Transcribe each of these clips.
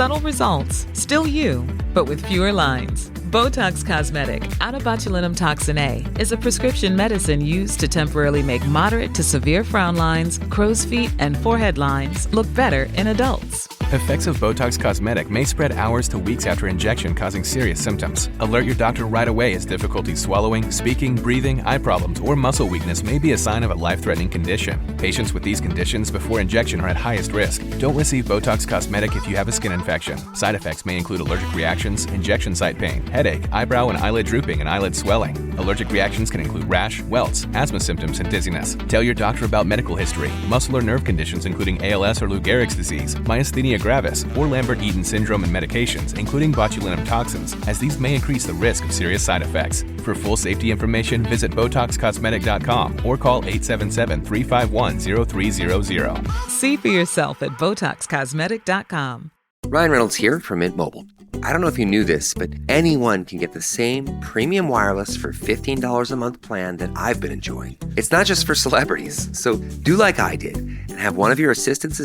Subtle results, still you, but with fewer lines. Botox Cosmetic, out of botulinum toxin A, is a prescription medicine used to temporarily make moderate to severe frown lines, crow's feet, and forehead lines look better in adults. Effects of Botox Cosmetic may spread hours to weeks after injection, causing serious symptoms. Alert your doctor right away as difficulty swallowing, speaking, breathing, eye problems, or muscle weakness may be a sign of a life-threatening condition. Patients with these conditions before injection are at highest risk. Don't receive Botox Cosmetic if you have a skin infection. Side effects may include allergic reactions, injection site pain, headache, eyebrow and eyelid drooping, and eyelid swelling. Allergic reactions can include rash, welts, asthma symptoms, and dizziness. Tell your doctor about medical history, muscle or nerve conditions including ALS or Lou Gehrig's disease, myasthenia gravis, or Lambert-Eaton syndrome, and medications, including botulinum toxins, as these may increase the risk of serious side effects. For full safety information, visit BotoxCosmetic.com or call 877-351-0300. See for yourself at BotoxCosmetic.com. Ryan Reynolds here from Mint Mobile. I don't know if you knew this, but anyone can get the same premium wireless for $15 a month plan that I've been enjoying. It's not just for celebrities. So do like I did and have one of your assistants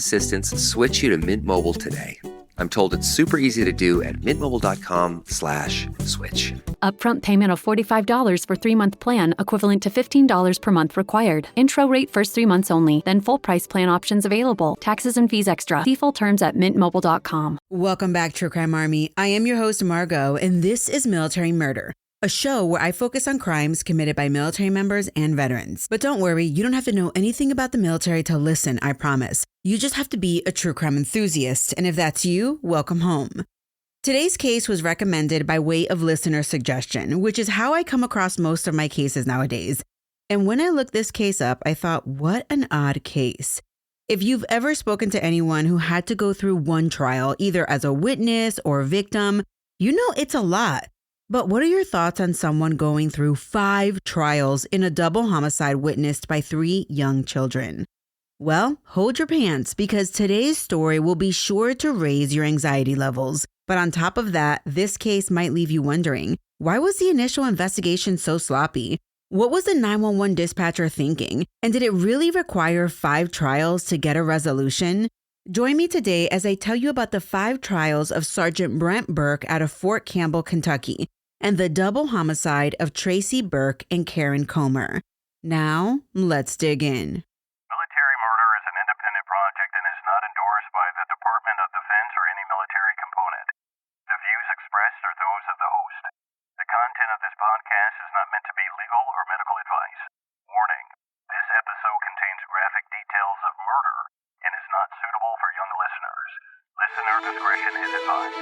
switch you to Mint Mobile today. I'm told it's super easy to do at mintmobile.com/switch. Upfront payment of $45 for 3-month plan, equivalent to $15 per month required. Intro rate first 3 months only, then full price plan options available. Taxes and fees extra. See full terms at mintmobile.com. Welcome back, True Crime Army. I am your host, Margot, and this is Military Murder, a show where I focus on crimes committed by military members and veterans. But don't worry, you don't have to know anything about the military to listen, I promise. You just have to be a true crime enthusiast, and if that's you, welcome home. Today's case was recommended by way of listener suggestion, which is how I come across most of my cases nowadays. And when I looked this case up, I thought, what an odd case. If you've ever spoken to anyone who had to go through one trial, either as a witness or a victim, you know it's a lot. But what are your thoughts on someone going through 5 trials in a double homicide witnessed by 3 young children? Well, hold your pants, because today's story will be sure to raise your anxiety levels. But on top of that, this case might leave you wondering, why was the initial investigation so sloppy? What was the 911 dispatcher thinking? And did it really require 5 trials to get a resolution? Join me today as I tell you about the 5 trials of Sergeant Brent Burke out of Fort Campbell, Kentucky, and the double homicide of Tracy Burke and Karen Comer. Now, let's dig in. Military murder is an independent project and is not endorsed by the Department of Defense or any military component. The views expressed are those of the host. The content of this podcast is not meant to be legal or medical advice. Warning, this episode contains graphic details of murder and is not suitable for young listeners. Listener discretion is advised.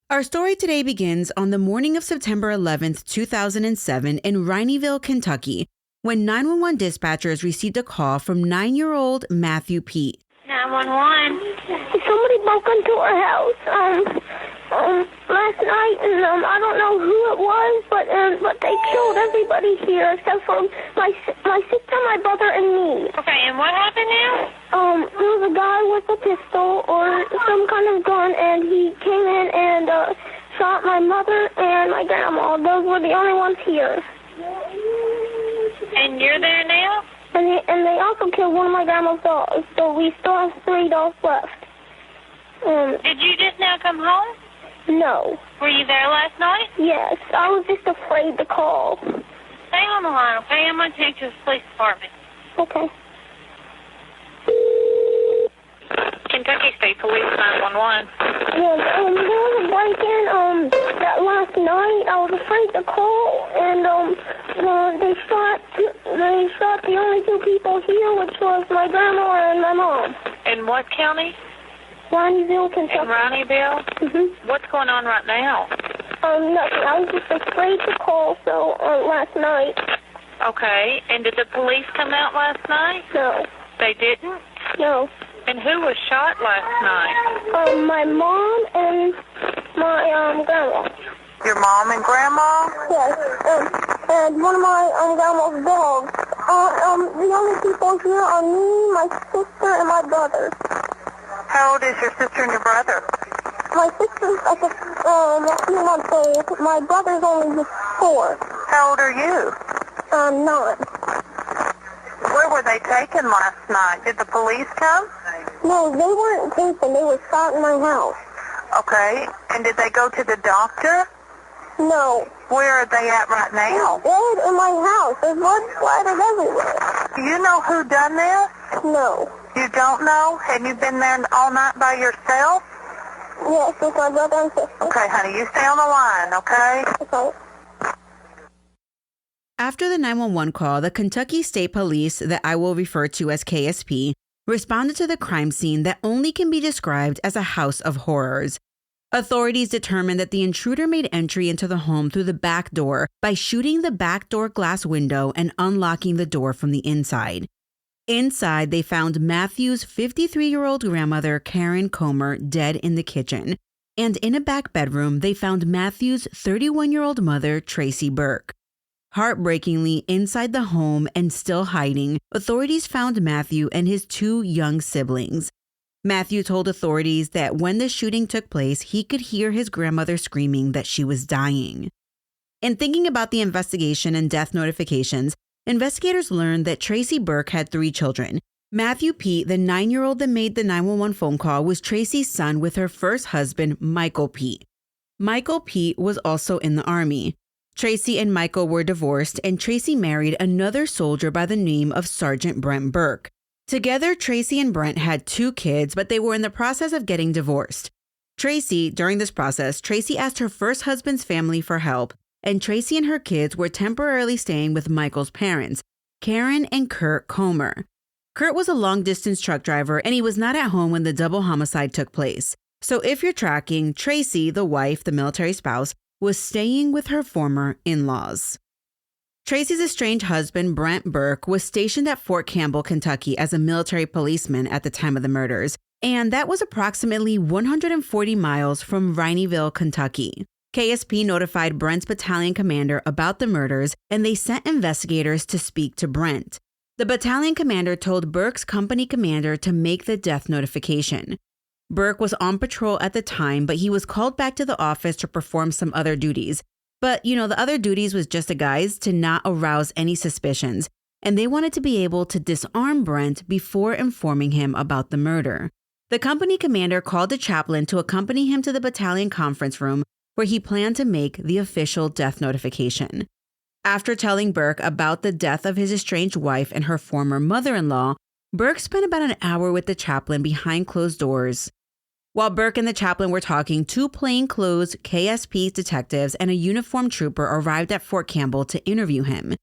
Our story today begins on the morning of September 11th, 2007 in Rhineyville, Kentucky, when 911 dispatchers received a call from 9-year-old Matthew Pete. 911. Somebody broke into our house last night, and I don't know who it was, but they killed everybody here except for my sister, my brother, and me. Okay, and what happened now? There was a guy with a pistol or some kind of gun, and he came in and shot my mother and my grandma. Those were the only ones here. And you're there now? And they also killed one of my grandma's dogs, so we still have 3 dogs left. Did you just now come home? No. Were you there last night? Yes, I was just afraid to call. Stay on the line, okay? I'm going to take you to the police department. Okay. Kentucky State Police 911. Yes, there was a break-in that last night. I was afraid to call, and they shot the only 2 people here, which was my grandma and my mom. In what county? Rhineyville, Kentucky. In Rhineyville? Mm-hmm. What's going on right now? Nothing. I was just afraid to call, so last night. Okay, and did the police come out last night? No. They didn't? No. And who was shot last night? My mom and my grandma. Your mom and grandma? Yes, and one of my grandma's dogs. The only people here are me, my sister, and my brother. How old is your sister and your brother? My sister a few months old. My brother's only 4. How old are you? 9. Where were they taken last night? Did the police come? No, they weren't taken. They were shot in my house. Okay. And did they go to the doctor? No. Where are they at right now? They're in my house. There's blood splattered everywhere. Do you know who done this? No. You don't know? And you've been there all night by yourself? Yes, with my brother and sister. Okay, honey, you stay on the line, okay? Okay. After the 911 call, the Kentucky State Police, that I will refer to as KSP, responded to the crime scene that only can be described as a house of horrors. Authorities determined that the intruder made entry into the home through the back door by shooting the back door glass window and unlocking the door from the inside. Inside, they found Matthew's 53-year-old grandmother, Karen Comer, dead in the kitchen. And in a back bedroom, they found Matthew's 31-year-old mother, Tracy Burke. Heartbreakingly, inside the home and still hiding, authorities found Matthew and his 2 young siblings. Matthew told authorities that when the shooting took place, he could hear his grandmother screaming that she was dying. In thinking about the investigation and death notifications, investigators learned that Tracy Burke had 3 children. Matthew Pete, the 9-year-old that made the 911 phone call, was Tracy's son with her first husband, Michael Pete. Michael Pete was also in the Army. Tracy and Michael were divorced, and Tracy married another soldier by the name of Sergeant Brent Burke. Together, Tracy and Brent had 2 kids, but they were in the process of getting divorced. During this process, Tracy asked her first husband's family for help, and Tracy and her kids were temporarily staying with Michael's parents, Karen and Kurt Comer. Kurt was a long-distance truck driver, and he was not at home when the double homicide took place. So if you're tracking, Tracy, the wife, the military spouse, was staying with her former in-laws. Tracy's estranged husband, Brent Burke, was stationed at Fort Campbell, Kentucky as a military policeman at the time of the murders, and that was approximately 140 miles from Rhineyville, Kentucky. KSP notified Brent's battalion commander about the murders, and they sent investigators to speak to Brent. The battalion commander told Burke's company commander to make the death notification. Burke was on patrol at the time, but he was called back to the office to perform some other duties. But, the other duties was just a guise to not arouse any suspicions, and they wanted to be able to disarm Brent before informing him about the murder. The company commander called a chaplain to accompany him to the battalion conference room where he planned to make the official death notification. After telling Burke about the death of his estranged wife and her former mother-in-law, Burke spent about an hour with the chaplain behind closed doors. While Burke and the chaplain were talking, 2 plainclothes KSP detectives and a uniformed trooper arrived at Fort Campbell to interview him.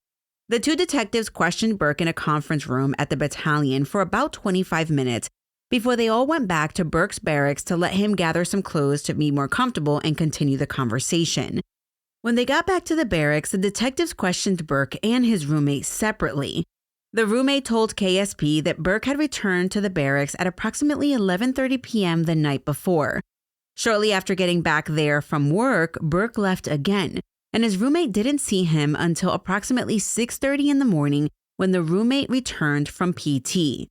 The 2 detectives questioned Burke in a conference room at the battalion for about 25 minutes before they all went back to Burke's barracks to let him gather some clothes to be more comfortable and continue the conversation. When they got back to the barracks, the detectives questioned Burke and his roommate separately. The roommate told KSP that Burke had returned to the barracks at approximately 11:30 p.m. the night before. Shortly after getting back there from work, Burke left again, and his roommate didn't see him until approximately 6:30 in the morning when the roommate returned from PT.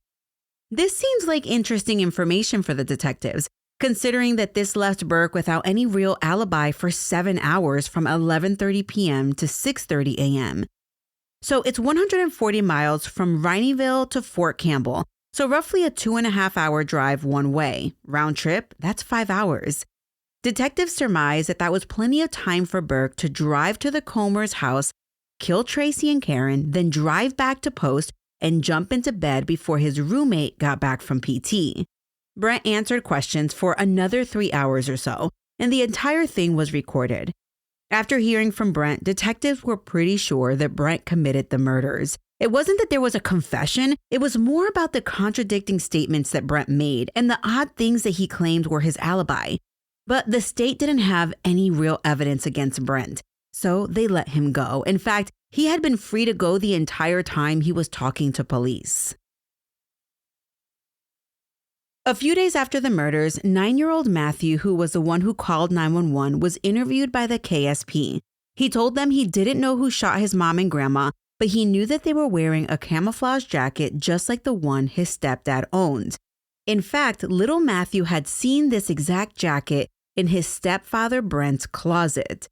This seems like interesting information for the detectives, considering that this left Burke without any real alibi for 7 hours from 11:30 p.m. to 6:30 a.m. So it's 140 miles from Rhineyville to Fort Campbell, so roughly a 2.5-hour drive one way. Round trip, that's 5 hours. Detectives surmised that was plenty of time for Burke to drive to the Comer's house, kill Tracy and Karen, then drive back to post and jump into bed before his roommate got back from PT. Brent answered questions for another 3 hours or so, and the entire thing was recorded. After hearing from Brent, detectives were pretty sure that Brent committed the murders. It wasn't that there was a confession, it was more about the contradicting statements that Brent made and the odd things that he claimed were his alibi. But the state didn't have any real evidence against Brent, so they let him go. In fact, he had been free to go the entire time he was talking to police. A few days after the murders, 9-year-old Matthew, who was the one who called 911, was interviewed by the KSP. He told them he didn't know who shot his mom and grandma, but he knew that they were wearing a camouflage jacket just like the one his stepdad owned. In fact, little Matthew had seen this exact jacket in his stepfather Brent's closet.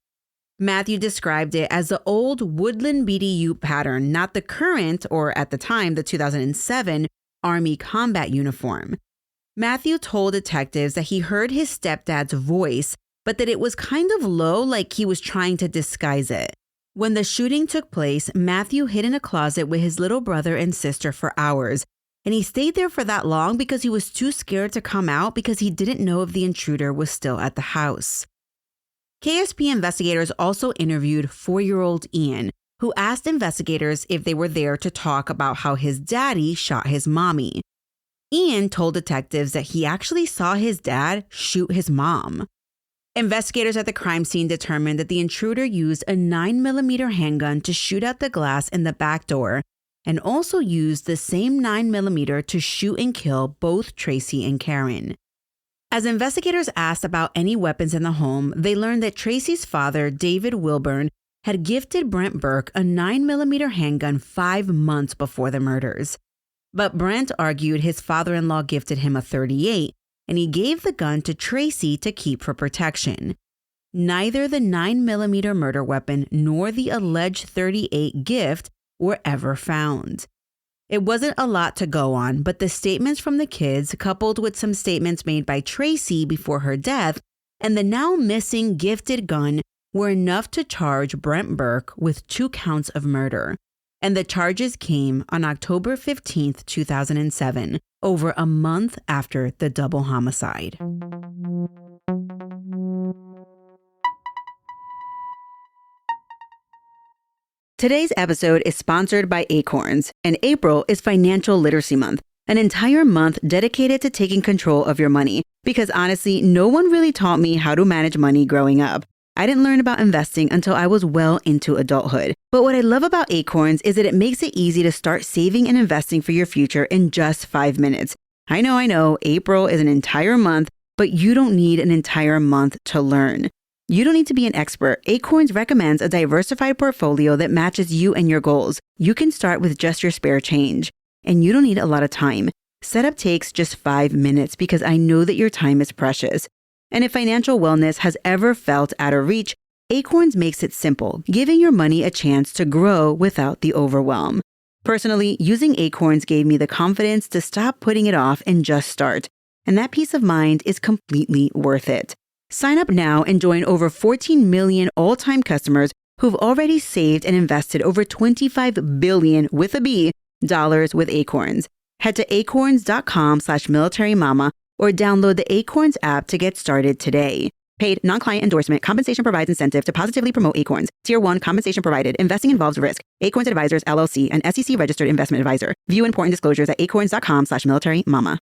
Matthew described it as the old woodland BDU pattern, not the current, or at the time, the 2007 Army combat uniform. Matthew told detectives that he heard his stepdad's voice, but that it was kind of low, like he was trying to disguise it. When the shooting took place, Matthew hid in a closet with his little brother and sister for hours, and he stayed there for that long because he was too scared to come out because he didn't know if the intruder was still at the house. KSP investigators also interviewed 4-year-old Ian, who asked investigators if they were there to talk about how his daddy shot his mommy. Ian told detectives that he actually saw his dad shoot his mom. Investigators at the crime scene determined that the intruder used a 9mm handgun to shoot out the glass in the back door and also used the same 9mm to shoot and kill both Tracy and Karen. As investigators asked about any weapons in the home, they learned that Tracy's father, David Wilburn, had gifted Brent Burke a 9mm handgun 5 months before the murders. But Brent argued his father-in-law gifted him a .38, and he gave the gun to Tracy to keep for protection. Neither the 9mm murder weapon nor the alleged .38 gift were ever found. It wasn't a lot to go on, but the statements from the kids, coupled with some statements made by Tracy before her death, and the now missing gifted gun were enough to charge Brent Burke with 2 counts of murder. And the charges came on October 15, 2007, over a month after the double homicide. Today's episode is sponsored by Acorns, and April is Financial Literacy Month, an entire month dedicated to taking control of your money. Because honestly, no one really taught me how to manage money growing up. I didn't learn about investing until I was well into adulthood. But what I love about Acorns is that it makes it easy to start saving and investing for your future in just 5 minutes. I know, April is an entire month, but you don't need an entire month to learn. You don't need to be an expert. Acorns recommends a diversified portfolio that matches you and your goals. You can start with just your spare change, and you don't need a lot of time. Setup takes just 5 minutes because I know that your time is precious. And if financial wellness has ever felt out of reach, Acorns makes it simple, giving your money a chance to grow without the overwhelm. Personally, using Acorns gave me the confidence to stop putting it off and just start. And that peace of mind is completely worth it. Sign up now and join over 14 million all-time customers who've already saved and invested over $25 billion with a B dollars with Acorns. Head to acorns.com/militarymama or download the Acorns app to get started today. Paid non-client endorsement. Compensation provides incentive to positively promote Acorns. Tier 1 compensation provided. Investing involves risk. Acorns Advisors, LLC, an SEC registered investment advisor. View important disclosures at acorns.com/militarymama.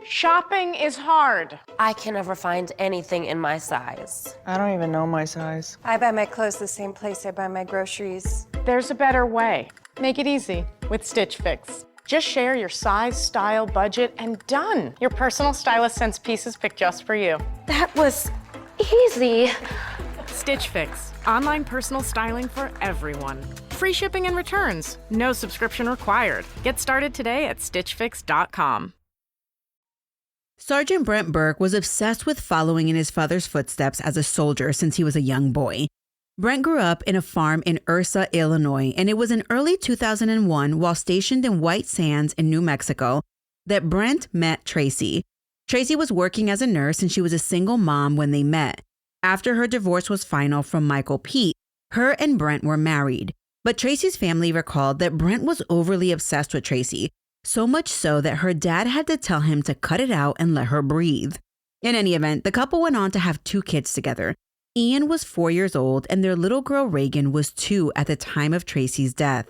Shopping is hard. I can never find anything in my size. I don't even know my size. I buy my clothes the same place I buy my groceries. There's a better way. Make it easy with Stitch Fix. Just share your size, style, budget, and done. Your personal stylist sends pieces picked just for you. That was easy. Stitch Fix. Online personal styling for everyone. Free shipping and returns. No subscription required. Get started today at stitchfix.com. Sergeant Brent Burke was obsessed with following in his father's footsteps as a soldier since he was a young boy. Brent grew up in a farm in Ursa, Illinois, and it was in early 2001 while stationed in White Sands in New Mexico that Brent met Tracy. Tracy was working as a nurse and she was a single mom when they met. After her divorce was final from Michael Pete, her and Brent were married. But Tracy's family recalled that Brent was overly obsessed with Tracy, so much so that her dad had to tell him to cut it out and let her breathe. In any event, the couple went on to have 2 kids together. Ian was 4 years old and their little girl Reagan was 2 at the time of Tracy's death.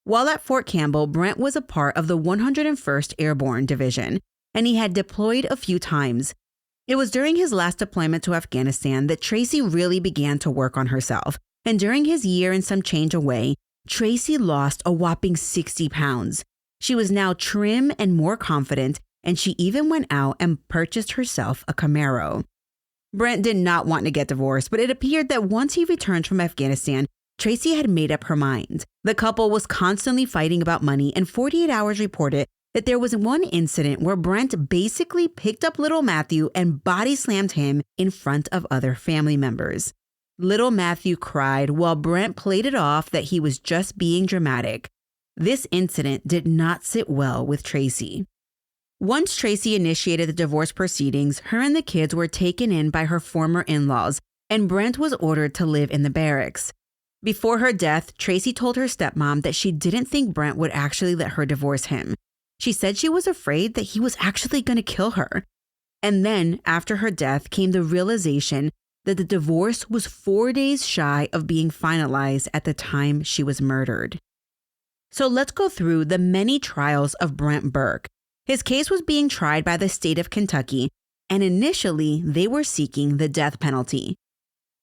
While at Fort Campbell, Brent was a part of the 101st Airborne Division, and he had deployed a few times. It was during his last deployment to Afghanistan that Tracy really began to work on herself, and during his year and some change away, Tracy lost a whopping 60 pounds. She was now trim and more confident, and she even went out and purchased herself a Camaro. Brent did not want to get divorced, but it appeared that once he returned from Afghanistan, Tracy had made up her mind. The couple was constantly fighting about money, and 48 Hours reported that there was one incident where Brent basically picked up little Matthew and body slammed him in front of other family members. Little Matthew cried while Brent played it off that he was just being dramatic. This incident did not sit well with Tracy. Once Tracy initiated the divorce proceedings, her and the kids were taken in by her former in-laws, and Brent was ordered to live in the barracks. Before her death, Tracy told her stepmom that she didn't think Brent would actually let her divorce him. She said she was afraid that he was actually going to kill her. And then, after her death, came the realization that the divorce was 4 days shy of being finalized at the time she was murdered. So let's go through the many trials of Brent Burke. His case was being tried by the state of Kentucky, and initially they were seeking the death penalty.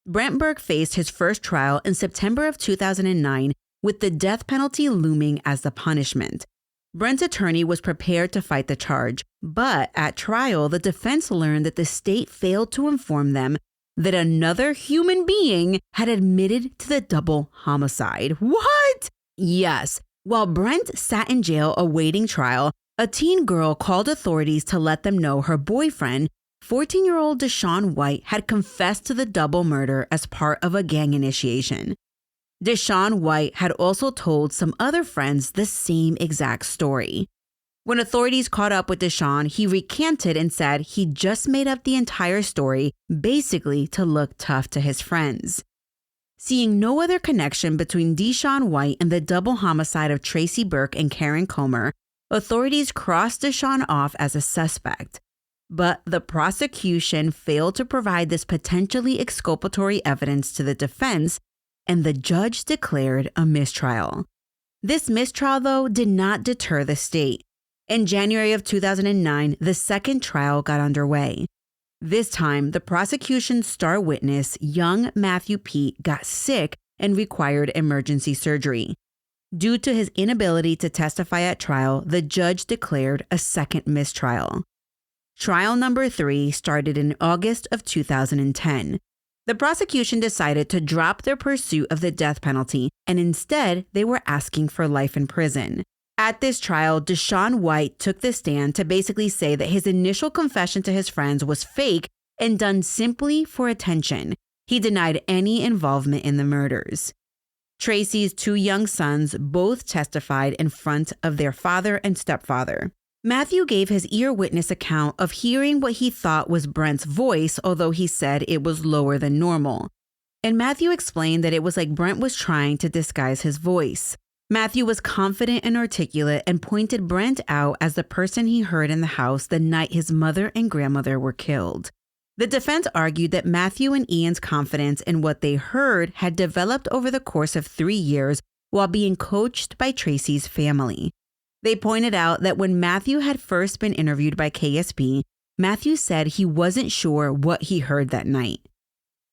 Brent Burke faced his first trial in September of 2009 with the death penalty looming as the punishment. Brent's attorney was prepared to fight the charge, but at trial, the defense learned that the state failed to inform them that another human being had admitted to the double homicide. What? Yes. While Brent sat in jail awaiting trial, a teen girl called authorities to let them know her boyfriend, 14-year-old Deshaun White, had confessed to the double murder as part of a gang initiation. Deshaun White had also told some other friends the same exact story. When authorities caught up with Deshaun, he recanted and said he just made up the entire story, basically to look tough to his friends. Seeing no other connection between Deshaun White and the double homicide of Tracy Burke and Karen Comer, authorities crossed Deshaun off as a suspect. But the prosecution failed to provide this potentially exculpatory evidence to the defense, and the judge declared a mistrial. This mistrial, though, did not deter the state. In January of 2009, the second trial got underway. This time, the prosecution's star witness, young Matthew Pete, got sick and required emergency surgery. Due to his inability to testify at trial, the judge declared a second mistrial. Trial number 3 started in August of 2010. The prosecution decided to drop their pursuit of the death penalty, and instead, they were asking for life in prison. At this trial, Deshaun White took the stand to basically say that his initial confession to his friends was fake and done simply for attention. He denied any involvement in the murders. Tracy's 2 young sons both testified in front of their father and stepfather. Matthew gave his ear witness account of hearing what he thought was Brent's voice, although he said it was lower than normal. And Matthew explained that it was like Brent was trying to disguise his voice. Matthew was confident and articulate and pointed Brent out as the person he heard in the house the night his mother and grandmother were killed. The defense argued that Matthew and Ian's confidence in what they heard had developed over the course of 3 years while being coached by Tracy's family. They pointed out that when Matthew had first been interviewed by KSP, Matthew said he wasn't sure what he heard that night.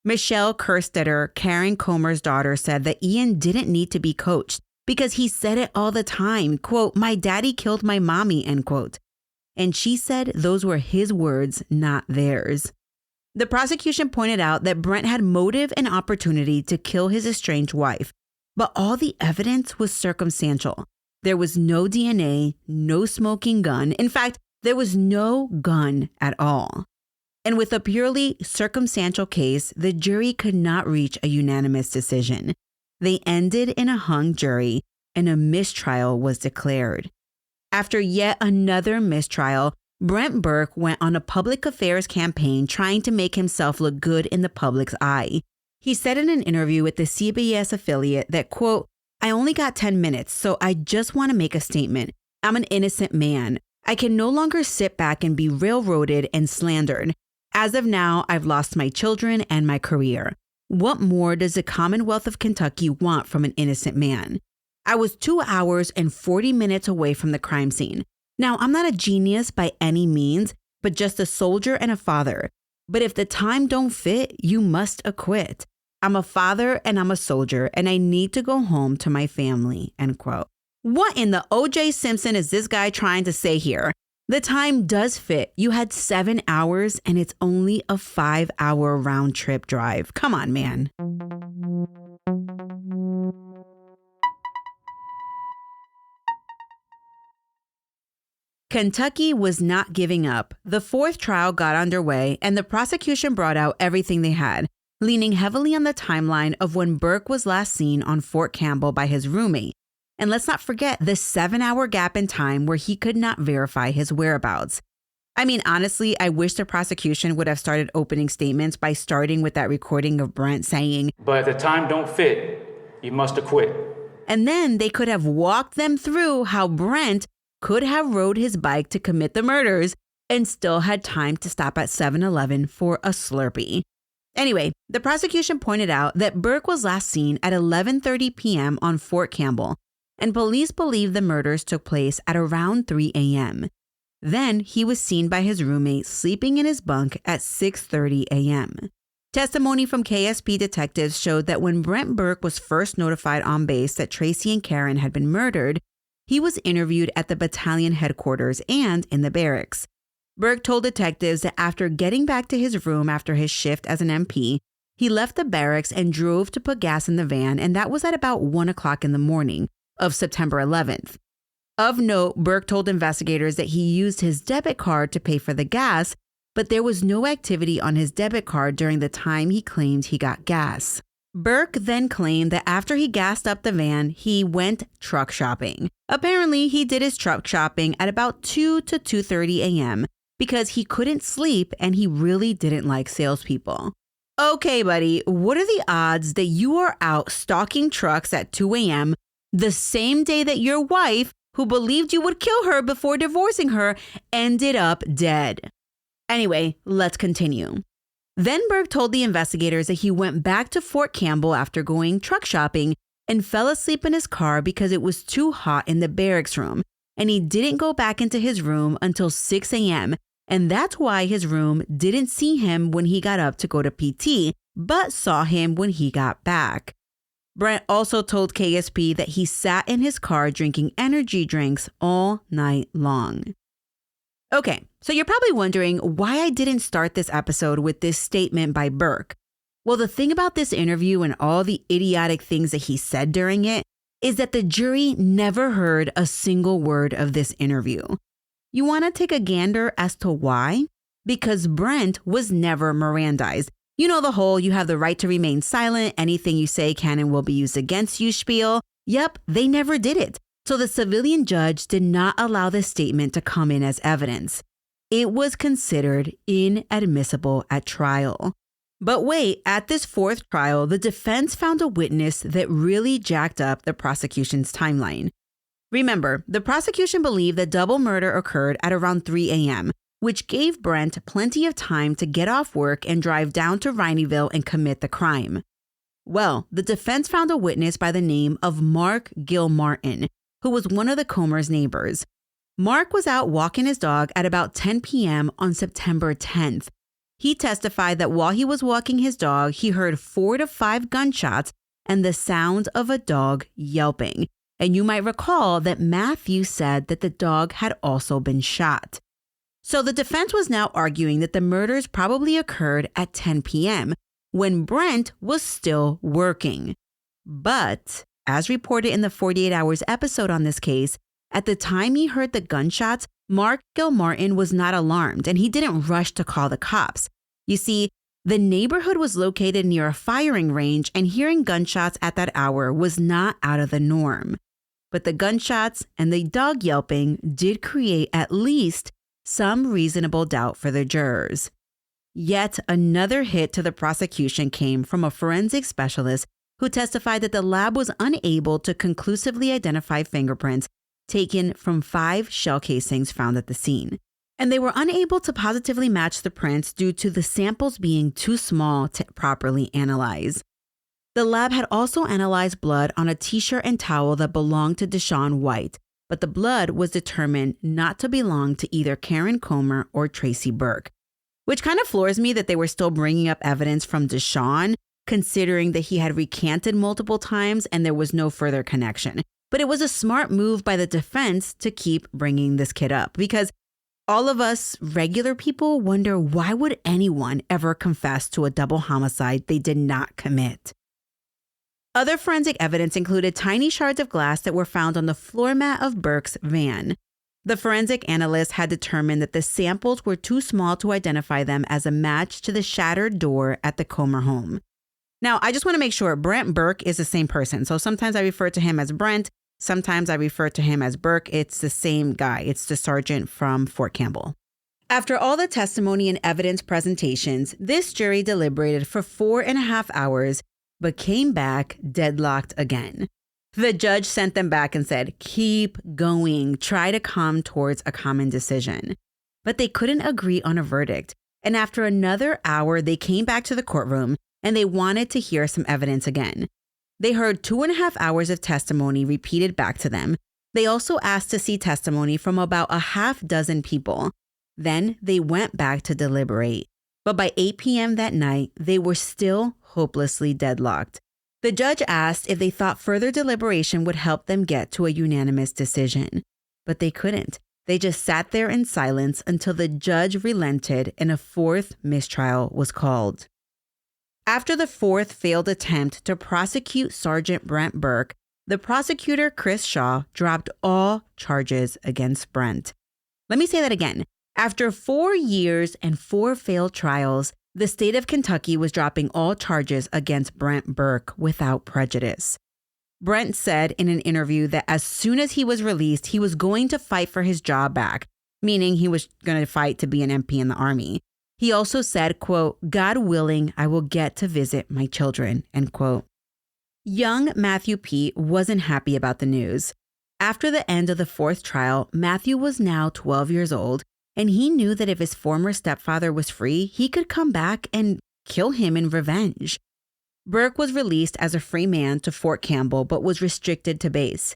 Michelle Kerstetter, Karen Comer's daughter, said that Ian didn't need to be coached because he said it all the time, quote, "My daddy killed my mommy," end quote. And she said those were his words, not theirs. The prosecution pointed out that Brent had motive and opportunity to kill his estranged wife, but all the evidence was circumstantial. There was no DNA, no smoking gun. In fact, there was no gun at all. And with a purely circumstantial case, the jury could not reach a unanimous decision. They ended in a hung jury, and a mistrial was declared. After yet another mistrial, Brent Burke went on a public affairs campaign trying to make himself look good in the public's eye. He said in an interview with the CBS affiliate that, quote, "I only got 10 minutes, so I just want to make a statement. I'm an innocent man. I can no longer sit back and be railroaded and slandered. As of now, I've lost my children and my career. What more does the Commonwealth of Kentucky want from an innocent man? I was 2 hours and 40 minutes away from the crime scene. Now, I'm not a genius by any means, but just a soldier and a father. But if the time don't fit, you must acquit. I'm a father and I'm a soldier, and I need to go home to my family," end quote. What in the O.J. Simpson is this guy trying to say here? The time does fit. You had 7 hours and it's only a 5-hour round trip drive. Come on, man. Kentucky was not giving up. The fourth trial got underway, and the prosecution brought out everything they had, leaning heavily on the timeline of when Burke was last seen on Fort Campbell by his roommate. And let's not forget the 7-hour gap in time where he could not verify his whereabouts. I mean, honestly, I wish the prosecution would have started opening statements by starting with that recording of Brent saying, "But if the time don't fit, you must acquit." And then they could have walked them through how Brent could have rode his bike to commit the murders and still had time to stop at 7-Eleven for a Slurpee. Anyway, the prosecution pointed out that Burke was last seen at 11:30 p.m. on Fort Campbell, and police believe the murders took place at around 3 a.m. Then he was seen by his roommate sleeping in his bunk at 6:30 a.m. Testimony from KSP detectives showed that when Brent Burke was first notified on base that Tracy and Karen had been murdered, he was interviewed at the battalion headquarters and in the barracks. Burke told detectives that after getting back to his room after his shift as an MP, he left the barracks and drove to put gas in the van, and that was at about 1 o'clock in the morning of September 11th. Of note, Burke told investigators that he used his debit card to pay for the gas, but there was no activity on his debit card during the time he claimed he got gas. Burke then claimed that after he gassed up the van, he went truck shopping. Apparently, he did his truck shopping at about 2 to 2:30 a.m. because he couldn't sleep and he really didn't like salespeople. Okay, buddy, what are the odds that you are out stalking trucks at 2 a.m. the same day that your wife, who believed you would kill her before divorcing her, ended up dead? Anyway, let's continue. Then Burke told the investigators that he went back to Fort Campbell after going truck shopping and fell asleep in his car because it was too hot in the barracks room, and he didn't go back into his room until 6 a.m., and that's why his room didn't see him when he got up to go to PT, but saw him when he got back. Brent also told KSP that he sat in his car drinking energy drinks all night long. Okay, so you're probably wondering why I didn't start this episode with this statement by Burke. Well, the thing about this interview and all the idiotic things that he said during it is that the jury never heard a single word of this interview. You want to take a gander as to why? Because Brent was never Mirandized. You know the whole "you have the right to remain silent, anything you say can and will be used against you" spiel? Yep, they never did it. So the civilian judge did not allow this statement to come in as evidence. It was considered inadmissible at trial. But wait, at this fourth trial, the defense found a witness that really jacked up the prosecution's timeline. Remember, the prosecution believed that double murder occurred at around 3 a.m., which gave Brent plenty of time to get off work and drive down to Rineyville and commit the crime. Well, the defense found a witness by the name of Mark Gilmartin, who was one of the Comer's neighbors. Mark was out walking his dog at about 10 p.m. on September 10th. He testified that while he was walking his dog, he heard 4 to 5 gunshots and the sound of a dog yelping. And you might recall that Matthew said that the dog had also been shot. So the defense was now arguing that the murders probably occurred at 10 p.m. when Brent was still working. But, as reported in the 48 Hours episode on this case, at the time he heard the gunshots, Mark Gilmartin was not alarmed and he didn't rush to call the cops. You see, the neighborhood was located near a firing range and hearing gunshots at that hour was not out of the norm. But the gunshots and the dog yelping did create at least some reasonable doubt for the jurors. Yet another hit to the prosecution came from a forensic specialist who testified that the lab was unable to conclusively identify fingerprints taken from 5 shell casings found at the scene. And they were unable to positively match the prints due to the samples being too small to properly analyze. The lab had also analyzed blood on a t-shirt and towel that belonged to Deshaun White, but the blood was determined not to belong to either Karen Comer or Tracy Burke, which kind of floors me that they were still bringing up evidence from Deshaun, considering that he had recanted multiple times and there was no further connection. But it was a smart move by the defense to keep bringing this kid up, because all of us regular people wonder, why would anyone ever confess to a double homicide they did not commit? Other forensic evidence included tiny shards of glass that were found on the floor mat of Burke's van. The forensic analyst had determined that the samples were too small to identify them as a match to the shattered door at the Comer home. Now, I just want to make sure Brent Burke is the same person. So sometimes I refer to him as Brent. Sometimes I refer to him as Burke. It's the same guy. It's the sergeant from Fort Campbell. After all the testimony and evidence presentations, this jury deliberated for 4.5 hours, but came back deadlocked again. The judge sent them back and said, keep going, try to come towards a common decision. But they couldn't agree on a verdict. And after another hour, they came back to the courtroom and they wanted to hear some evidence again. They heard 2.5 hours of testimony repeated back to them. They also asked to see testimony from about a half dozen people. Then they went back to deliberate. But by 8 p.m. that night, they were still hopelessly deadlocked. The judge asked if they thought further deliberation would help them get to a unanimous decision. But they couldn't. They just sat there in silence until the judge relented and a fourth mistrial was called. After the fourth failed attempt to prosecute Sergeant Brent Burke, the prosecutor, Chris Shaw, dropped all charges against Brent. Let me say that again. After 4 years and 4 failed trials, the state of Kentucky was dropping all charges against Brent Burke without prejudice. Brent said in an interview that as soon as he was released, he was going to fight for his job back, meaning he was going to fight to be an MP in the Army. He also said, quote, God willing, I will get to visit my children, end quote. Young Matthew Pete wasn't happy about the news. After the end of the fourth trial, Matthew was now 12 years old, and he knew that if his former stepfather was free, he could come back and kill him in revenge. Burke was released as a free man to Fort Campbell, but was restricted to base.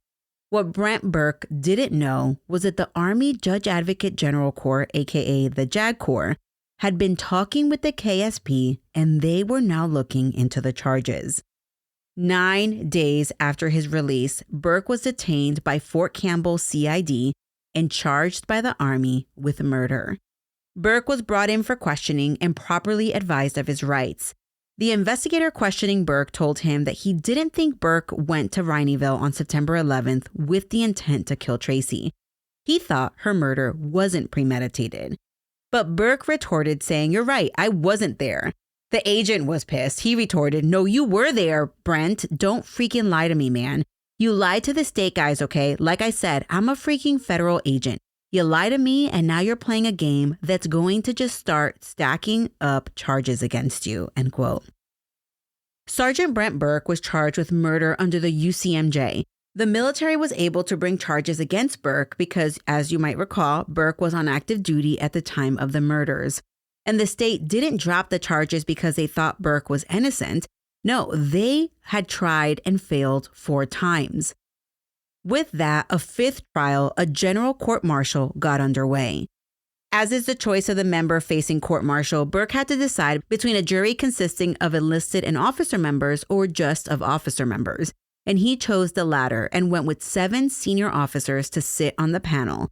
What Brent Burke didn't know was that the Army Judge Advocate General Corps, aka the JAG Corps, had been talking with the KSP, and they were now looking into the charges. 9 days after his release, Burke was detained by Fort Campbell CID and charged by the Army with murder. Burke was brought in for questioning and properly advised of his rights. The investigator questioning Burke told him that he didn't think Burke went to Rineyville on September 11th with the intent to kill Tracy. He thought her murder wasn't premeditated. But Burke retorted saying, you're right, I wasn't there. The agent was pissed. He retorted, no, you were there, Brent. Don't freaking lie to me, man. You lied to the state guys, okay? Like I said, I'm a freaking federal agent. You lied to me, and now you're playing a game that's going to just start stacking up charges against you, end quote. Sergeant Brent Burke was charged with murder under the UCMJ. The military was able to bring charges against Burke because, as you might recall, Burke was on active duty at the time of the murders. And the state didn't drop the charges because they thought Burke was innocent. No, they had tried and failed 4 times. With that, a 5th trial, a general court-martial, got underway. As is the choice of the member facing court-martial, Burke had to decide between a jury consisting of enlisted and officer members or just of officer members. And he chose the latter and went with 7 senior officers to sit on the panel,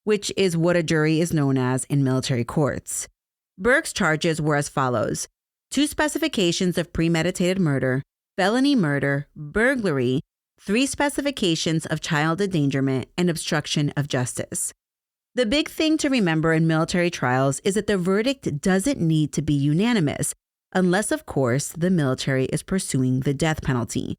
which is what a jury is known as in military courts. Burke's charges were as follows: 2 specifications of premeditated murder, felony murder, burglary, 3 specifications of child endangerment, and obstruction of justice. The big thing to remember in military trials is that the verdict doesn't need to be unanimous, unless, of course, the military is pursuing the death penalty,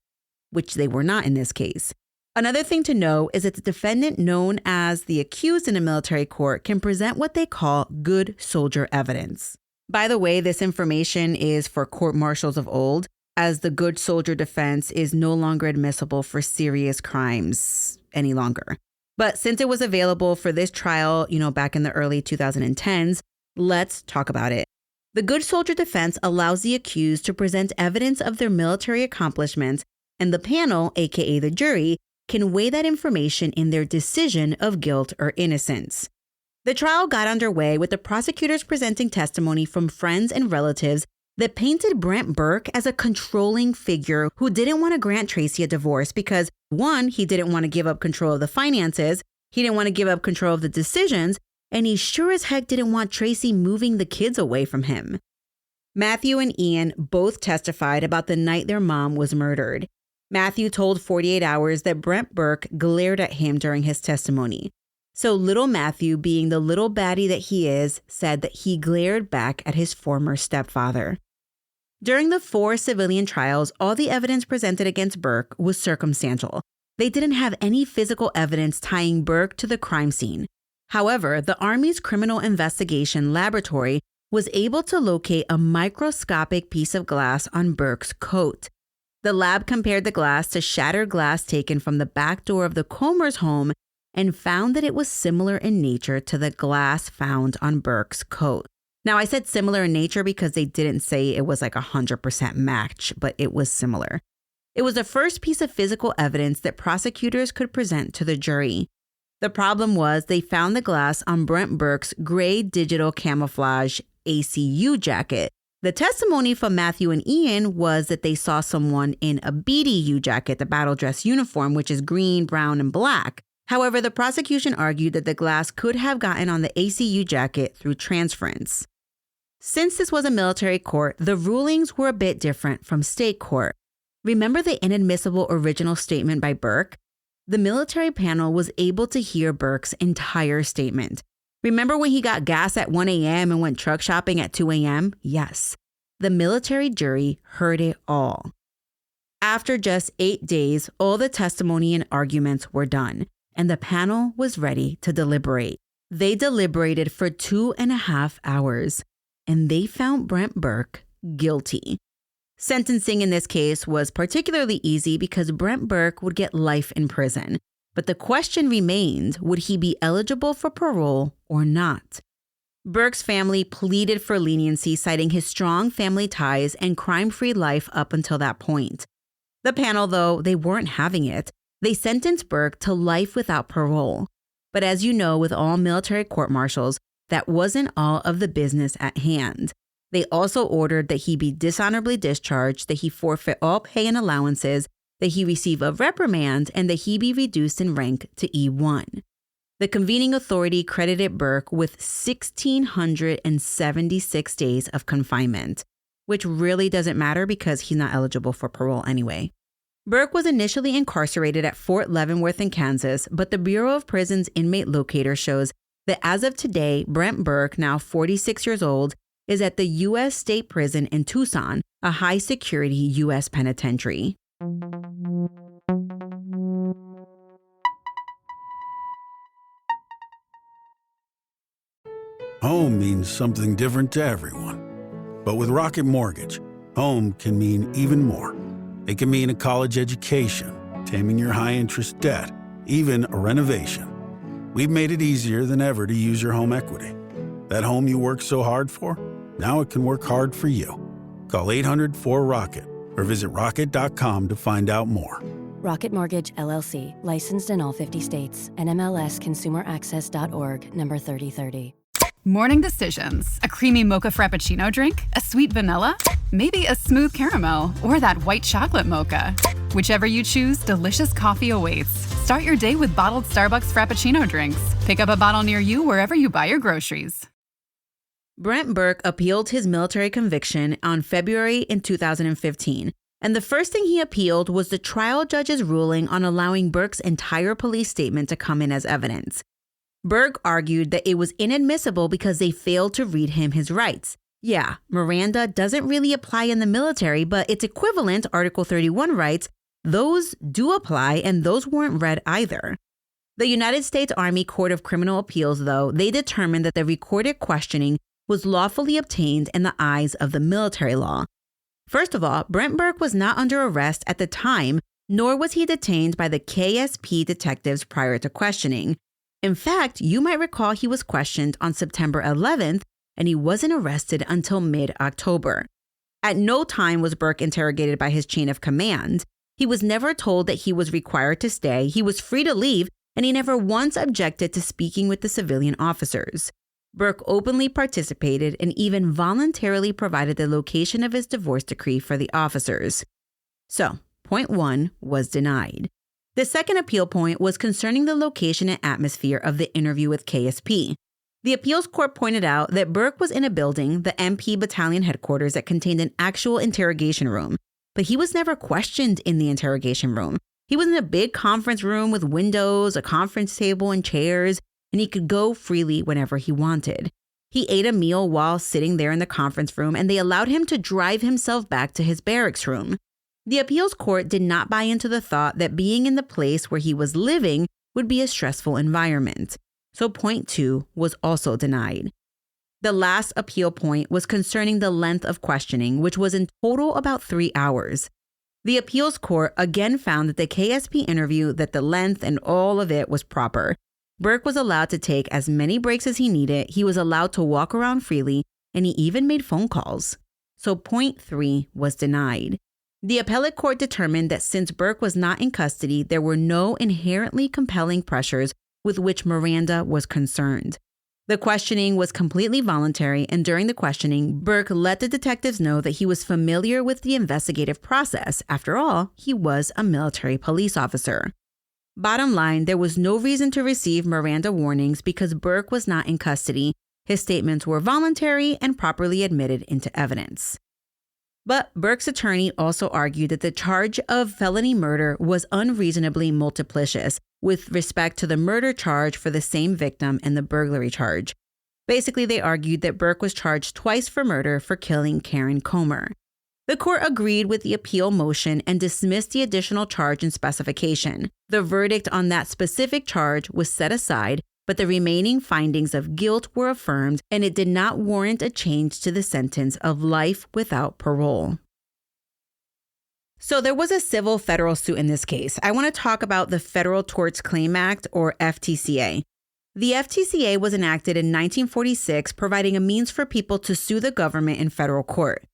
which they were not in this case. Another thing to know is that the defendant, known as the accused in a military court, can present what they call good soldier evidence. By the way, this information is for court-martials of old, as the good soldier defense is no longer admissible for serious crimes any longer. But since it was available for this trial, back in the early 2010s, let's talk about it. The good soldier defense allows the accused to present evidence of their military accomplishments, and the panel, aka the jury, can weigh that information in their decision of guilt or innocence. The trial got underway with the prosecutors presenting testimony from friends and relatives that painted Brent Burke as a controlling figure who didn't want to grant Tracy a divorce because, 1, he didn't want to give up control of the finances, he didn't want to give up control of the decisions, and he sure as heck didn't want Tracy moving the kids away from him. Matthew and Ian both testified about the night their mom was murdered. Matthew told 48 Hours that Brent Burke glared at him during his testimony. So little Matthew, being the little baddie that he is, said that he glared back at his former stepfather. During the 4 civilian trials, all the evidence presented against Burke was circumstantial. They didn't have any physical evidence tying Burke to the crime scene. However, the Army's Criminal Investigation Laboratory was able to locate a microscopic piece of glass on Burke's coat. The lab compared the glass to shattered glass taken from the back door of the Comer's home and found that it was similar in nature to the glass found on Burke's coat. Now, I said similar in nature because they didn't say it was like 100% match, but it was similar. It was the first piece of physical evidence that prosecutors could present to the jury. The problem was they found the glass on Brent Burke's gray digital camouflage ACU jacket. The testimony from Matthew and Ian was that they saw someone in a BDU jacket, the battle dress uniform, which is green, brown, and black. However, the prosecution argued that the glass could have gotten on the ACU jacket through transference. Since this was a military court, the rulings were a bit different from state court. Remember the inadmissible original statement by Burke? The military panel was able to hear Burke's entire statement. Remember when he got gas at 1 a.m. and went truck shopping at 2 a.m.? Yes. The military jury heard it all. After just 8 days, all the testimony and arguments were done, and the panel was ready to deliberate. They deliberated for 2.5 hours, and they found Brent Burke guilty. Sentencing in this case was particularly easy because Brent Burke would get life in prison. But the question remained, would he be eligible for parole or not? Burke's family pleaded for leniency, citing his strong family ties and crime-free life up until that point. The panel, though, they weren't having it. They sentenced Burke to life without parole. But as you know, with all military court-martials, that wasn't all of the business at hand. They also ordered that he be dishonorably discharged, that he forfeit all pay and allowances, that he receive a reprimand, and that he be reduced in rank to E1. The convening authority credited Burke with 1,676 days of confinement, which really doesn't matter because he's not eligible for parole anyway. Burke was initially incarcerated at Fort Leavenworth in Kansas, but the Bureau of Prisons inmate locator shows that as of today, Brent Burke, now 46 years old, is at the U.S. State Prison in Tucson, a high-security U.S. penitentiary. Home means something different to everyone. But with Rocket Mortgage, home can mean even more. It can mean a college education, taming your high-interest debt, even a renovation. We've made it easier than ever to use your home equity. That home you worked so hard for, now it can work hard for you. Call 800-4ROCKET or visit rocket.com to find out more. Rocket Mortgage, LLC, licensed in all 50 states. NMLSconsumeraccess.org, number 3030. Morning decisions. A creamy mocha frappuccino drink? A sweet vanilla? Maybe a smooth caramel? Or that white chocolate mocha? Whichever you choose, delicious coffee awaits. Start your day with bottled Starbucks Frappuccino drinks. Pick up a bottle near you wherever you buy your groceries. Brent Burke appealed his military conviction on February in 2015. And the first thing he appealed was the trial judge's ruling on allowing Burke's entire police statement to come in as evidence. Burke argued that it was inadmissible because they failed to read him his rights. Yeah, Miranda doesn't really apply in the military, but its equivalent, Article 31 rights, those do apply, and those weren't read either. The United States Army Court of Criminal Appeals, though, they determined that the recorded questioning was lawfully obtained in the eyes of the military law. First of all, Brent Burke was not under arrest at the time, nor was he detained by the KSP detectives prior to questioning. In fact, you might recall he was questioned on September 11th, and he wasn't arrested until mid-October. At no time was Burke interrogated by his chain of command. He was never told that he was required to stay, he was free to leave, and he never once objected to speaking with the civilian officers. Burke openly participated and even voluntarily provided the location of his divorce decree for the officers. So, point 1 was denied. The second appeal point was concerning the location and atmosphere of the interview with KSP. The appeals court pointed out that Burke was in a building, the MP Battalion headquarters, that contained an actual interrogation room, but he was never questioned in the interrogation room. He was in a big conference room with windows, a conference table, and chairs. and he could go freely whenever he wanted. He ate a meal while sitting there in the conference room, and they allowed him to drive himself back to his barracks room. The appeals court did not buy into the thought that being in the place where he was living would be a stressful environment. So point 2 was also denied. The last appeal point was concerning the length of questioning, which was in total about 3 hours. The appeals court again found that the KSP interview, that the length and all of it was proper. Burke was allowed to take as many breaks as he needed, he was allowed to walk around freely, and he even made phone calls. So point 3 was denied. The appellate court determined that since Burke was not in custody, there were no inherently compelling pressures with which Miranda was concerned. The questioning was completely voluntary, and during the questioning, Burke let the detectives know that he was familiar with the investigative process. After all, he was a military police officer. Bottom line, there was no reason to receive Miranda warnings because Burke was not in custody. His statements were voluntary and properly admitted into evidence. But Burke's attorney also argued that the charge of felony murder was unreasonably multiplicious with respect to the murder charge for the same victim and the burglary charge. Basically, they argued that Burke was charged twice for murder for killing Karen Comer. The court agreed with the appeal motion and dismissed the additional charge and specification. The verdict on that specific charge was set aside, but the remaining findings of guilt were affirmed, and it did not warrant a change to the sentence of life without parole. So there was a civil federal suit in this case. I want to talk about the Federal Tort Claims Act, or FTCA. The FTCA was enacted in 1946, providing a means for people to sue the government in federal court.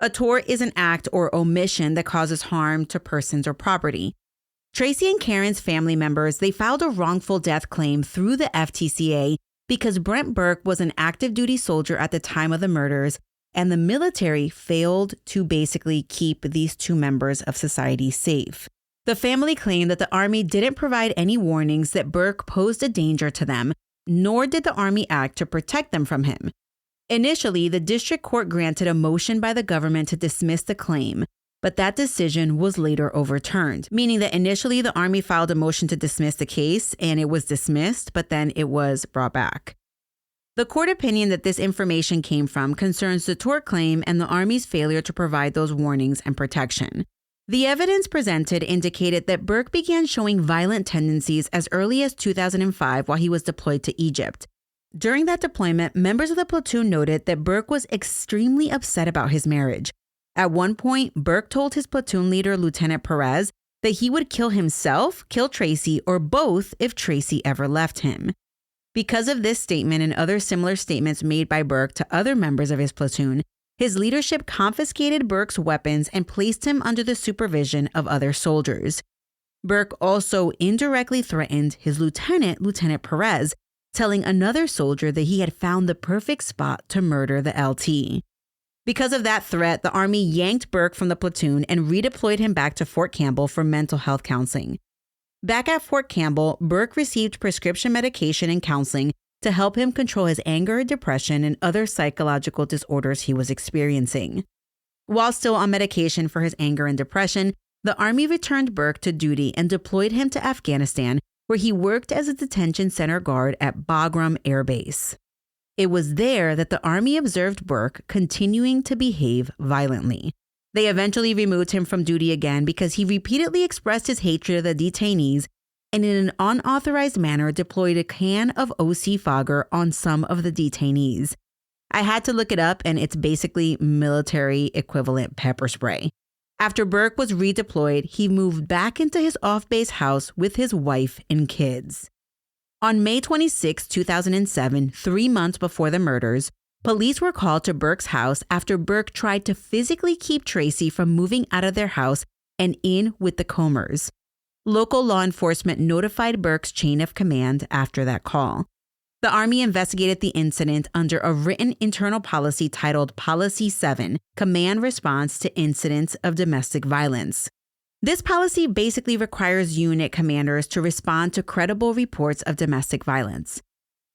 A tort is an act or omission that causes harm to persons or property. Tracy and Karen's family members, they filed a wrongful death claim through the FTCA because Brent Burke was an active duty soldier at the time of the murders, and the military failed to basically keep these two members of society safe. The family claimed that the Army didn't provide any warnings that Burke posed a danger to them, nor did the Army act to protect them from him. Initially, the district court granted a motion by the government to dismiss the claim, but that decision was later overturned, meaning that initially the Army filed a motion to dismiss the case and it was dismissed, but then it was brought back. The court opinion that this information came from concerns the tort claim and the Army's failure to provide those warnings and protection. The evidence presented indicated that Burke began showing violent tendencies as early as 2005 while he was deployed to Egypt. During that deployment, members of the platoon noted that Burke was extremely upset about his marriage. At one point, Burke told his platoon leader, Lieutenant Perez, that he would kill himself, kill Tracy, or both if Tracy ever left him. Because of this statement and other similar statements made by Burke to other members of his platoon, his leadership confiscated Burke's weapons and placed him under the supervision of other soldiers. Burke also indirectly threatened his lieutenant, Lieutenant Perez, telling another soldier that he had found the perfect spot to murder the LT. Because of that threat, the Army yanked Burke from the platoon and redeployed him back to Fort Campbell for mental health counseling. Back at Fort Campbell, Burke received prescription medication and counseling to help him control his anger, depression, and other psychological disorders he was experiencing. While still on medication for his anger and depression, the Army returned Burke to duty and deployed him to Afghanistan, where he worked as a detention center guard at Bagram Air Base. It was there that the Army observed Burke continuing to behave violently. They eventually removed him from duty again because he repeatedly expressed his hatred of the detainees and in an unauthorized manner deployed a can of OC Fogger on some of the detainees. I had to look it up, and it's basically military equivalent pepper spray. After Burke was redeployed, he moved back into his off-base house with his wife and kids. On May 26, 2007, 3 months before the murders, police were called to Burke's house after Burke tried to physically keep Tracy from moving out of their house and in with the Comers. Local law enforcement notified Burke's chain of command after that call. The Army investigated the incident under a written internal policy titled Policy 7, Command Response to Incidents of Domestic Violence. This policy basically requires unit commanders to respond to credible reports of domestic violence.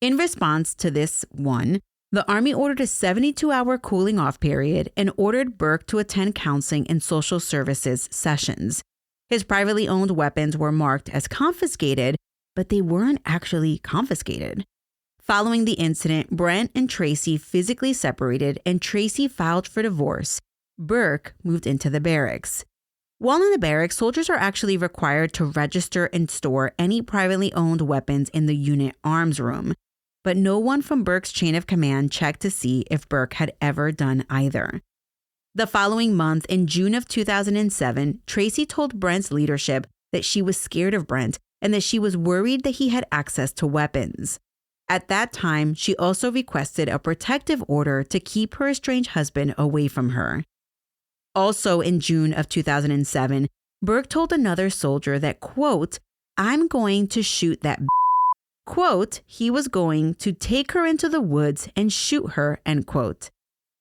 In response to this one, the Army ordered a 72-hour cooling-off period and ordered Burke to attend counseling and social services sessions. His privately owned weapons were marked as confiscated, but they weren't actually confiscated. Following the incident, Brent and Tracy physically separated and Tracy filed for divorce. Burke moved into the barracks. While in the barracks, soldiers are actually required to register and store any privately owned weapons in the unit arms room. But no one from Burke's chain of command checked to see if Burke had ever done either. The following month, in June of 2007, Tracy told Brent's leadership that she was scared of Brent and that she was worried that he had access to weapons. At that time, she also requested a protective order to keep her estranged husband away from her. Also in June of 2007, Burke told another soldier that, quote, "I'm going to shoot that quote, he was going to take her into the woods and shoot her, end quote.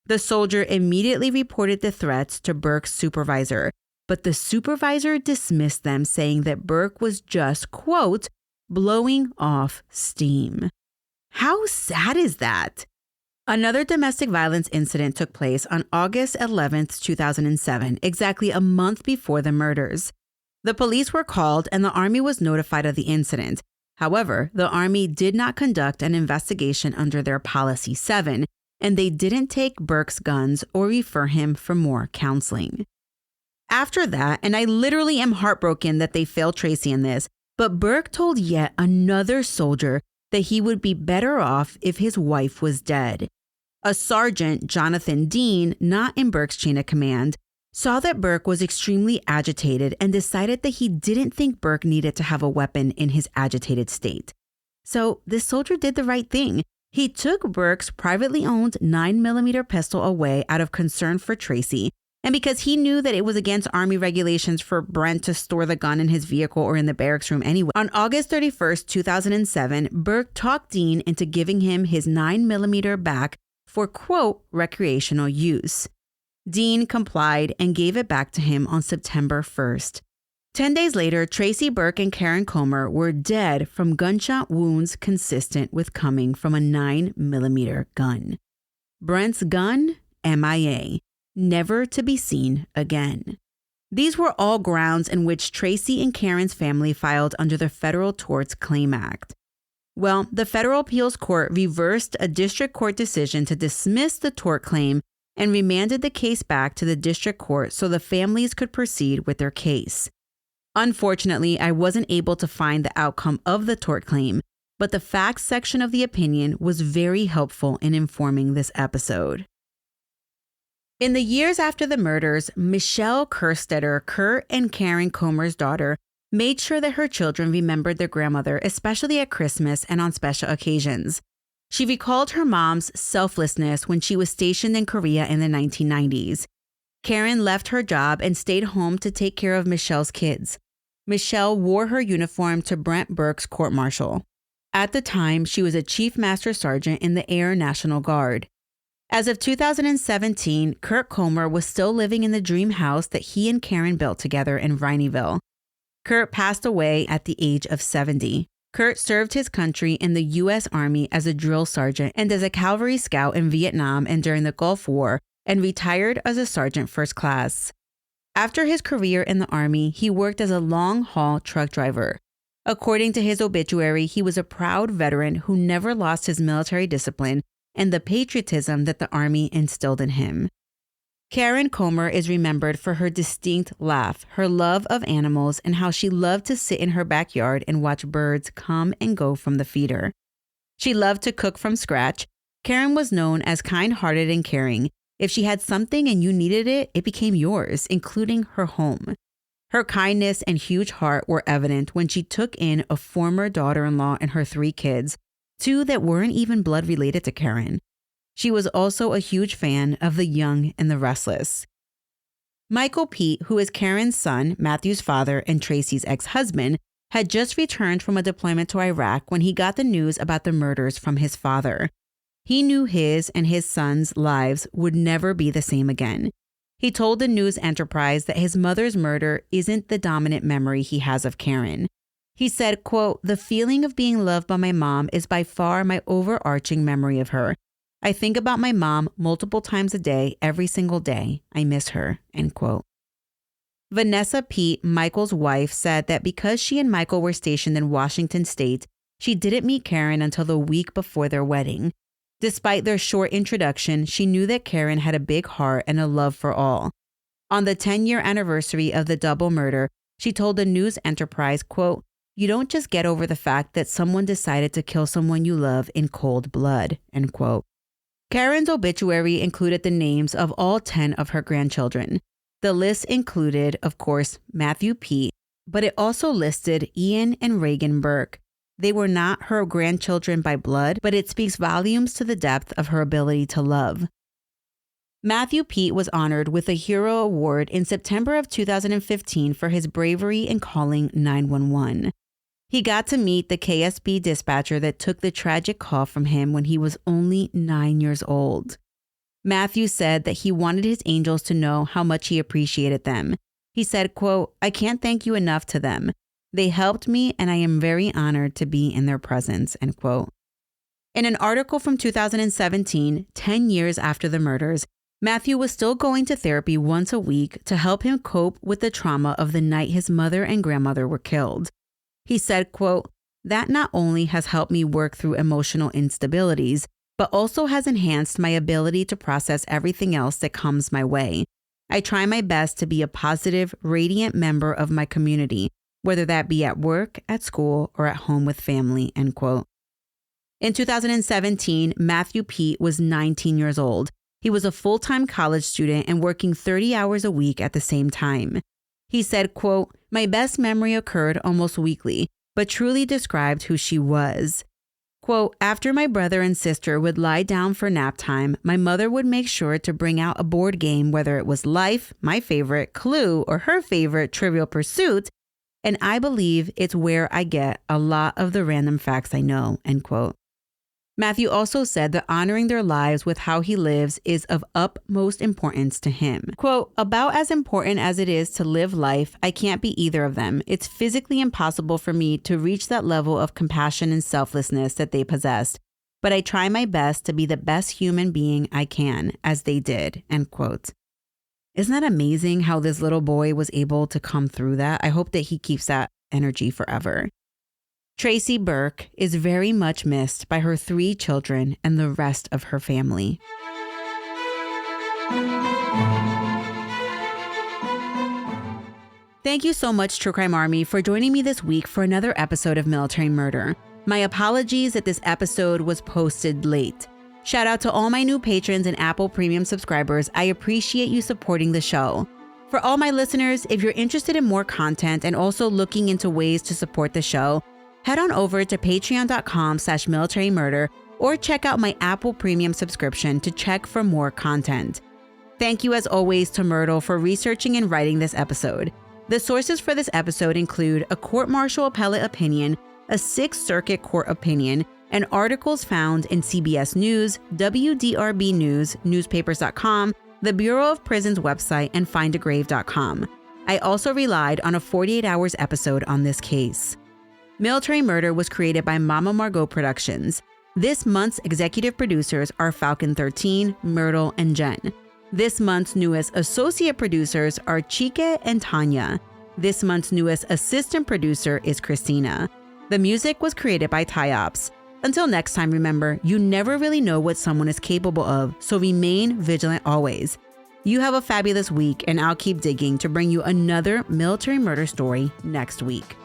The soldier immediately reported the threats to Burke's supervisor, but the supervisor dismissed them, saying that Burke was just, quote, blowing off steam. How sad is that? Another domestic violence incident took place on August 11th, 2007, exactly a month before the murders. The police were called and the Army was notified of the incident. However, the Army did not conduct an investigation under their Policy 7, and they didn't take Burke's guns or refer him for more counseling. After that, and I literally am heartbroken that they failed Tracy in this, but Burke told yet another soldier that he would be better off if his wife was dead. A sergeant, Jonathan Dean, not in Burke's chain of command, saw that Burke was extremely agitated and decided that he didn't think Burke needed to have a weapon in his agitated state. So this soldier did the right thing. He took Burke's privately owned 9mm pistol away out of concern for Tracy, and because he knew that it was against Army regulations for Brent to store the gun in his vehicle or in the barracks room anyway. On August 31st, 2007, Burke talked Dean into giving him his 9mm back for, quote, recreational use. Dean complied and gave it back to him on September 1st. 10 days later, Tracy Burke and Karen Comer were dead from gunshot wounds consistent with coming from a 9mm gun. Brent's gun, MIA, never to be seen again. These were all grounds in which Tracy and Karen's family filed under the Federal Tort Claims Act. Well, the Federal Appeals Court reversed a district court decision to dismiss the tort claim and remanded the case back to the district court so the families could proceed with their case. Unfortunately, I wasn't able to find the outcome of the tort claim, but the facts section of the opinion was very helpful in informing this episode. In the years after the murders, Michelle Kerstetter, Kurt and Karen Comer's daughter, made sure that her children remembered their grandmother, especially at Christmas and on special occasions. She recalled her mom's selflessness when she was stationed in Korea in the 1990s. Karen left her job and stayed home to take care of Michelle's kids. Michelle wore her uniform to Brent Burke's court-martial. At the time, she was a Chief Master Sergeant in the Air National Guard. As of 2017, Kurt Comer was still living in the dream house that he and Karen built together in Vineyville. Kurt passed away at the age of 70. Kurt served his country in the U.S. Army as a drill sergeant and as a cavalry scout in Vietnam and during the Gulf War, and retired as a sergeant first class. After his career in the Army, he worked as a long-haul truck driver. According to his obituary, he was a proud veteran who never lost his military discipline and the patriotism that the Army instilled in him. Karen Comer is remembered for her distinct laugh, her love of animals, and how she loved to sit in her backyard and watch birds come and go from the feeder. She loved to cook from scratch. Karen was known as kind-hearted and caring. If she had something and you needed it, it became yours, including her home. Her kindness and huge heart were evident when she took in a former daughter-in-law and her 3 kids, 2 that weren't even blood related to Karen. She was also a huge fan of the young and the restless. Michael Pete, who is Karen's son, Matthew's father, and Tracy's ex-husband, had just returned from a deployment to Iraq when he got the news about the murders from his father. He knew his and his son's lives would never be the same again. He told the news enterprise that his mother's murder isn't the dominant memory he has of Karen. He said, quote, "The feeling of being loved by my mom is by far my overarching memory of her. I think about my mom multiple times a day, every single day. I miss her," end quote. Vanessa Pete, Michael's wife, said that because she and Michael were stationed in Washington State, She didn't meet Karen until the week before their wedding. Despite their short introduction, she knew that Karen had a big heart and a love for all. On the 10-year anniversary of the double murder, she told the news enterprise, quote, "You don't just get over the fact that someone decided to kill someone you love in cold blood," end quote. Karen's obituary included the names of all 10 of her grandchildren. The list included, of course, Matthew Pete, but it also listed Ian and Reagan Burke. They were not her grandchildren by blood, but it speaks volumes to the depth of her ability to love. Matthew Pete was honored with a Hero Award in September of 2015 for his bravery in calling 911. He got to meet the KSB dispatcher that took the tragic call from him when he was only 9 years old. Matthew said that he wanted his angels to know how much he appreciated them. He said, quote, "I can't thank you enough to them. They helped me and I am very honored to be in their presence," end quote. In an article from 2017, 10 years after the murders, Matthew was still going to therapy once a week to help him cope with the trauma of the night his mother and grandmother were killed. He said, quote, "That not only has helped me work through emotional instabilities, but also has enhanced my ability to process everything else that comes my way. I try my best to be a positive, radiant member of my community, whether that be at work, at school, or at home with family," end quote. In 2017, Matthew Pete was 19 years old. He was a full-time college student and working 30 hours a week at the same time. He said, quote, "My best memory occurred almost weekly, but truly described who she was. Quote, after my brother and sister would lie down for nap time, my mother would make sure to bring out a board game, whether it was Life, my favorite, Clue, or her favorite, Trivial Pursuit, and I believe it's where I get a lot of the random facts I know," end quote. Matthew also said that honoring their lives with how he lives is of utmost importance to him. Quote, "About as important as it is to live life, I can't be either of them. It's physically impossible for me to reach that level of compassion and selflessness that they possessed, but I try my best to be the best human being I can, as they did," end quote. Isn't that amazing how this little boy was able to come through that? I hope that he keeps that energy forever. Tracy Burke is very much missed by her 3 children and the rest of her family. Thank you so much, True Crime Army, for joining me this week for another episode of Military Murder. My apologies that this episode was posted late. Shout out to all my new patrons and Apple Premium subscribers. I appreciate you supporting the show. For all my listeners, if you're interested in more content and also looking into ways to support the show, head on over to patreon.com/militarymurder or check out my Apple Premium subscription to check for more content. Thank you as always to Myrtle for researching and writing this episode. The sources for this episode include a court-martial appellate opinion, a Sixth Circuit court opinion, and articles found in CBS News, WDRB News, newspapers.com, the Bureau of Prisons website, and findagrave.com. I also relied on a 48 Hours episode on this case. Military Murder was created by Mama Margot Productions. This month's executive producers are Falcon 13, Myrtle, and Jen. This month's newest associate producers are Chike and Tanya. This month's newest assistant producer is Christina. The music was created by Tyops. Until next time, remember, you never really know what someone is capable of, so remain vigilant always. You have a fabulous week, and I'll keep digging to bring you another military murder story next week.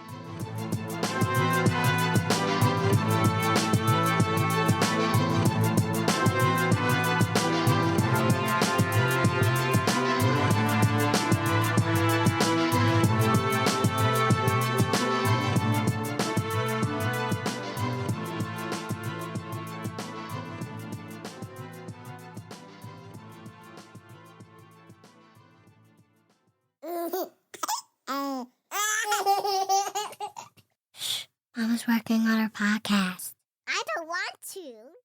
Mama's working on her podcast. I don't want to.